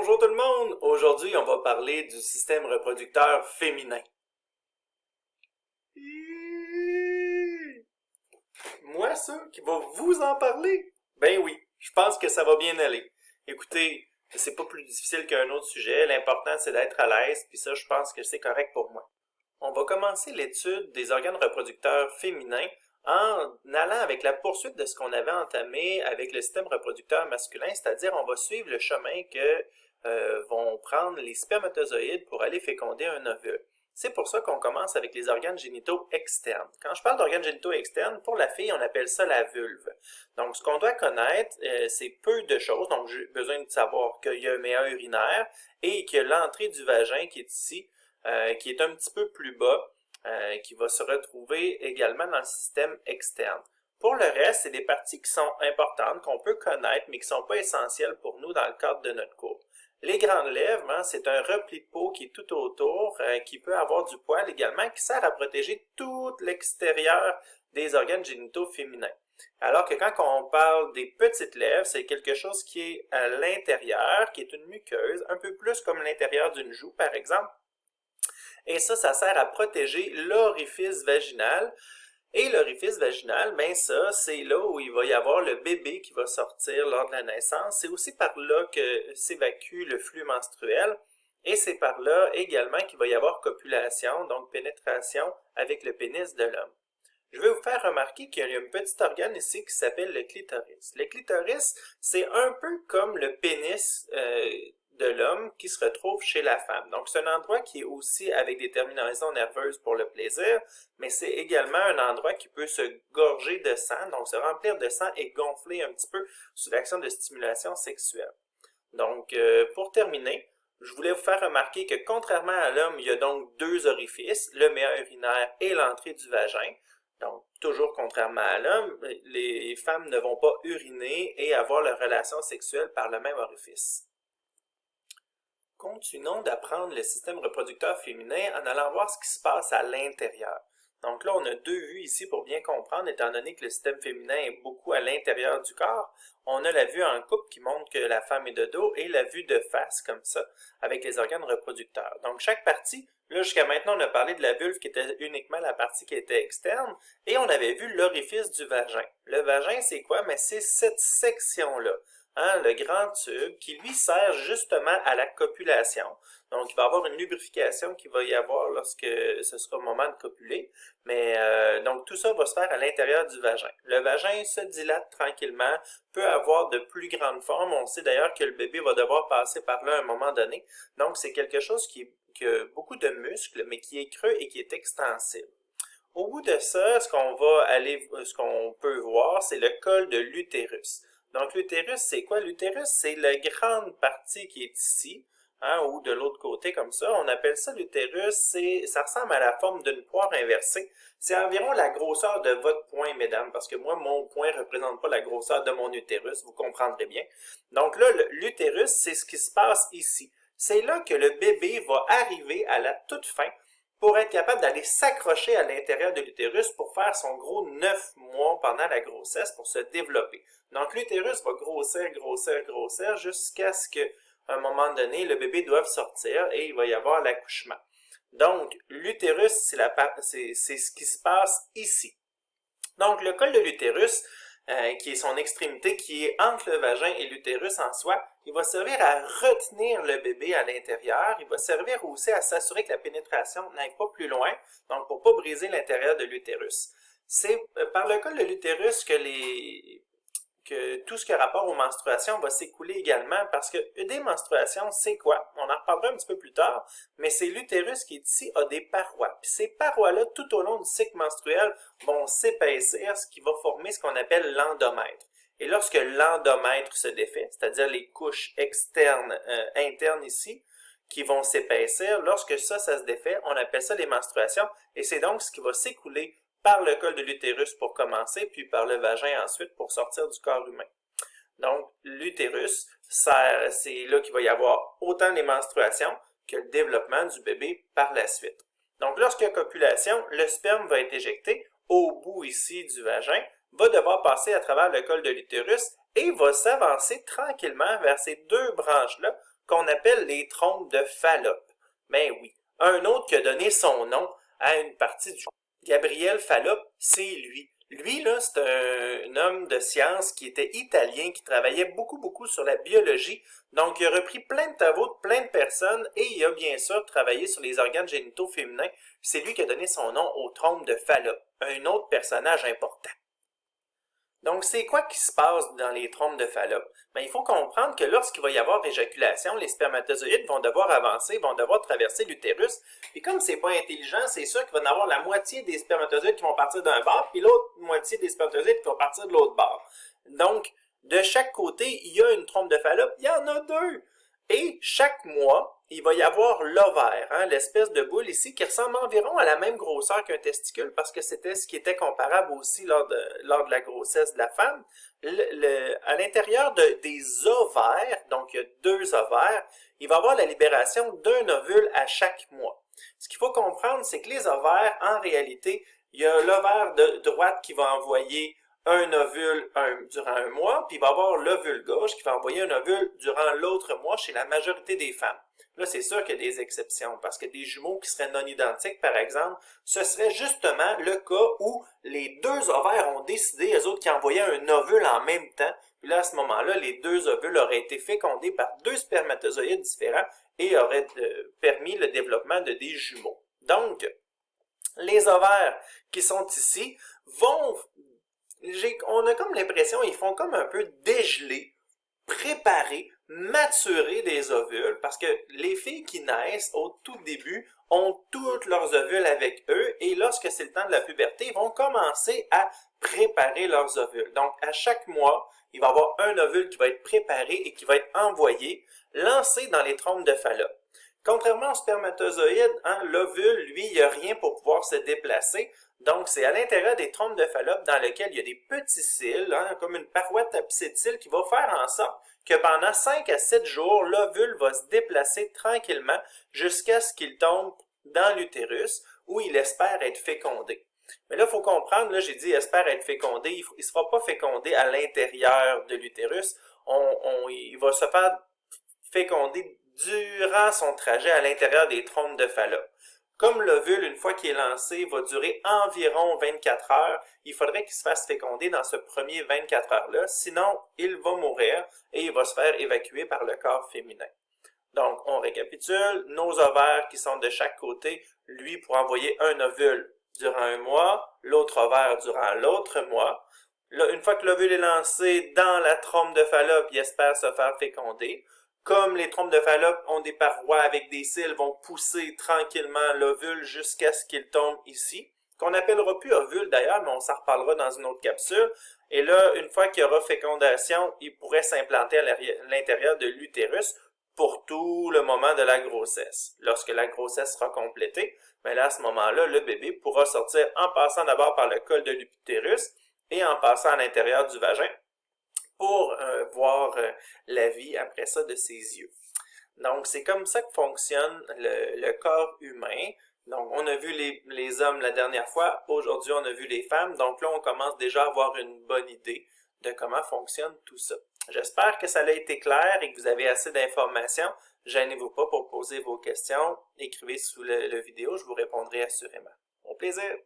Bonjour tout le monde! Aujourd'hui, on va parler du système reproducteur féminin. Moi, ça, qui va vous en parler? Ben oui, je pense que ça va bien aller. Écoutez, c'est pas plus difficile qu'un autre sujet, l'important c'est d'être à l'aise, puis ça, je pense que c'est correct pour moi. On va commencer l'étude des organes reproducteurs féminins en allant avec la poursuite de ce qu'on avait entamé avec le système reproducteur masculin, c'est-à-dire on va suivre le chemin que vont prendre les spermatozoïdes pour aller féconder un ovule. C'est pour ça qu'on commence avec les organes génitaux externes. Quand je parle d'organes génitaux externes, pour la fille, on appelle ça la vulve. Donc, ce qu'on doit connaître, c'est peu de choses. Donc, j'ai besoin de savoir qu'il y a un méa urinaire et que l'entrée du vagin qui est ici, qui est un petit peu plus bas, qui va se retrouver également dans le système externe. Pour le reste, c'est des parties qui sont importantes, qu'on peut connaître, mais qui ne sont pas essentielles pour nous dans le cadre de notre cours. Les grandes lèvres, c'est un repli de peau qui est tout autour, qui peut avoir du poil également, qui sert à protéger tout l'extérieur des organes génitaux féminins. Alors que quand on parle des petites lèvres, c'est quelque chose qui est à l'intérieur, qui est une muqueuse, un peu plus comme l'intérieur d'une joue par exemple. Et ça sert à protéger l'orifice vaginal. Et l'orifice vaginal, ben ça, c'est là où il va y avoir le bébé qui va sortir lors de la naissance. C'est aussi par là que s'évacue le flux menstruel. Et c'est par là également qu'il va y avoir copulation, donc pénétration avec le pénis de l'homme. Je vais vous faire remarquer qu'il y a un petit organe ici qui s'appelle le clitoris. Le clitoris, c'est un peu comme le pénis de l'homme qui se retrouve chez la femme. Donc, c'est un endroit qui est aussi avec des terminaisons nerveuses pour le plaisir, mais c'est également un endroit qui peut se gorger de sang, donc se remplir de sang et gonfler un petit peu sous l'action de stimulation sexuelle. Donc, pour terminer, je voulais vous faire remarquer que contrairement à l'homme, il y a donc deux orifices, le méa urinaire et l'entrée du vagin. Donc, toujours contrairement à l'homme, les femmes ne vont pas uriner et avoir leur relation sexuelle par le même orifice. Continuons d'apprendre le système reproducteur féminin en allant voir ce qui se passe à l'intérieur. Donc là, on a deux vues ici pour bien comprendre, étant donné que le système féminin est beaucoup à l'intérieur du corps. On a la vue en couple qui montre que la femme est de dos et la vue de face, comme ça, avec les organes reproducteurs. Donc chaque partie, là jusqu'à maintenant, on a parlé de la vulve qui était uniquement la partie qui était externe, et on avait vu l'orifice du vagin. Le vagin, c'est quoi? Mais c'est cette section-là. Le grand tube, qui lui sert justement à la copulation. Donc, il va y avoir une lubrification qui va y avoir lorsque ce sera le moment de copuler. Mais donc, tout ça va se faire à l'intérieur du vagin. Le vagin se dilate tranquillement, peut avoir de plus grandes formes. On sait d'ailleurs que le bébé va devoir passer par là à un moment donné. Donc, c'est quelque chose qui a beaucoup de muscles, mais qui est creux et qui est extensible. Au bout de ça, ce qu'on peut voir, c'est le col de l'utérus. Donc, l'utérus, c'est quoi? L'utérus, c'est la grande partie qui est ici, ou de l'autre côté comme ça. On appelle ça l'utérus, ça ressemble à la forme d'une poire inversée. C'est environ la grosseur de votre poing, mesdames, parce que moi, mon poing ne représente pas la grosseur de mon utérus, vous comprendrez bien. Donc là, l'utérus, c'est ce qui se passe ici. C'est là que le bébé va arriver à la toute fin pour être capable d'aller s'accrocher à l'intérieur de l'utérus pour faire son gros 9 mois pendant la grossesse pour se développer. Donc l'utérus va grossir, grossir, grossir jusqu'à ce qu'à un moment donné, le bébé doive sortir et il va y avoir l'accouchement. Donc l'utérus, c'est ce qui se passe ici. Donc le col de l'utérus, qui est son extrémité, qui est entre le vagin et l'utérus en soi, il va servir à retenir le bébé à l'intérieur. Il va servir aussi à s'assurer que la pénétration n'aille pas plus loin, donc pour ne pas briser l'intérieur de l'utérus. C'est par le col de l'utérus que tout ce qui a rapport aux menstruations va s'écouler également, parce que des menstruations, c'est quoi? On en reparlera un petit peu plus tard, mais c'est l'utérus qui est ici, a des parois. Puis ces parois-là, tout au long du cycle menstruel, vont s'épaissir, ce qui va former ce qu'on appelle l'endomètre. Et lorsque l'endomètre se défait, c'est-à-dire les couches externes, internes ici, qui vont s'épaissir, lorsque ça se défait, on appelle ça les menstruations, et c'est donc ce qui va s'écouler par le col de l'utérus pour commencer, puis par le vagin ensuite pour sortir du corps humain. Donc, l'utérus, c'est là qu'il va y avoir autant les menstruations que le développement du bébé par la suite. Donc, lorsqu'il y a copulation, le sperme va être éjecté au bout ici du vagin, va devoir passer à travers le col de l'utérus et va s'avancer tranquillement vers ces deux branches-là qu'on appelle les trompes de Fallope. Ben oui, un autre qui a donné son nom à une partie du corps. Gabriel Fallope, c'est lui. Lui, là, c'est un homme de science qui était italien, qui travaillait beaucoup sur la biologie. Donc, il a repris plein de travaux de plein de personnes et il a bien sûr travaillé sur les organes génitaux féminins. C'est lui qui a donné son nom aux trompes de Fallope, un autre personnage important. Donc, c'est quoi qui se passe dans les trompes de Fallope? Ben, il faut comprendre que lorsqu'il va y avoir éjaculation, les spermatozoïdes vont devoir avancer, vont devoir traverser l'utérus. Puis comme c'est pas intelligent, c'est sûr qu'il va y en avoir la moitié des spermatozoïdes qui vont partir d'un bord, puis l'autre moitié des spermatozoïdes qui vont partir de l'autre bord. Donc, de chaque côté, il y a une trompe de Fallope, il y en a deux. Et chaque mois, il va y avoir l'ovaire, hein, l'espèce de boule ici, qui ressemble environ à la même grosseur qu'un testicule, parce que c'était ce qui était comparable aussi lors de la grossesse de la femme. À l'intérieur des ovaires, donc il y a deux ovaires, il va y avoir la libération d'un ovule à chaque mois. Ce qu'il faut comprendre, c'est que les ovaires, en réalité, il y a l'ovaire de droite qui va envoyer un ovule durant un mois, puis il va y avoir l'ovule gauche qui va envoyer un ovule durant l'autre mois chez la majorité des femmes. Là, c'est sûr qu'il y a des exceptions, parce que des jumeaux qui seraient non identiques, par exemple, ce serait justement le cas où les deux ovaires ont décidé, eux autres, qui envoyaient un ovule en même temps, puis là, à ce moment-là, les deux ovules auraient été fécondés par deux spermatozoïdes différents et auraient permis le développement de des jumeaux. Donc, les ovaires qui sont ici vont... On a comme l'impression qu'ils font comme un peu dégeler, préparer, maturer des ovules, parce que les filles qui naissent au tout début ont toutes leurs ovules avec eux, et lorsque c'est le temps de la puberté, ils vont commencer à préparer leurs ovules. Donc, à chaque mois, il va y avoir un ovule qui va être préparé et qui va être envoyé, lancé dans les trompes de Fallope. Contrairement au spermatozoïde, hein, l'ovule, lui, il n'y a rien pour pouvoir se déplacer. Donc, c'est à l'intérieur des trompes de Fallope dans lequel il y a des petits cils, hein, comme une paroi tapissée de cils qui va faire en sorte que pendant 5 à 7 jours, l'ovule va se déplacer tranquillement jusqu'à ce qu'il tombe dans l'utérus où il espère être fécondé. Mais là, il faut comprendre, là, j'ai dit espère être fécondé, il ne sera pas fécondé à l'intérieur de l'utérus, il va se faire féconder durant son trajet à l'intérieur des trompes de Fallope. Comme l'ovule, une fois qu'il est lancé, va durer environ 24 heures, il faudrait qu'il se fasse féconder dans ce premier 24 heures-là, sinon il va mourir et il va se faire évacuer par le corps féminin. Donc, on récapitule, nos ovaires qui sont de chaque côté, lui pour envoyer un ovule durant un mois, l'autre ovaire durant l'autre mois. Là, une fois que l'ovule est lancé dans la trompe de Fallope, il espère se faire féconder. Comme les trompes de Fallope ont des parois avec des cils, vont pousser tranquillement l'ovule jusqu'à ce qu'il tombe ici, qu'on n'appellera plus ovule d'ailleurs, mais on s'en reparlera dans une autre capsule. Et là, une fois qu'il y aura fécondation, il pourrait s'implanter à l'intérieur de l'utérus pour tout le moment de la grossesse. Lorsque la grossesse sera complétée, mais là, à ce moment-là, le bébé pourra sortir en passant d'abord par le col de l'utérus et en passant à l'intérieur du vagin, pour voir la vie après ça de ses yeux. Donc, c'est comme ça que fonctionne le corps humain. Donc, on a vu les hommes la dernière fois, aujourd'hui on a vu les femmes, donc là on commence déjà à avoir une bonne idée de comment fonctionne tout ça. J'espère que ça a été clair et que vous avez assez d'informations. Gênez-vous pas pour poser vos questions, écrivez sous le vidéo, je vous répondrai assurément. Au plaisir!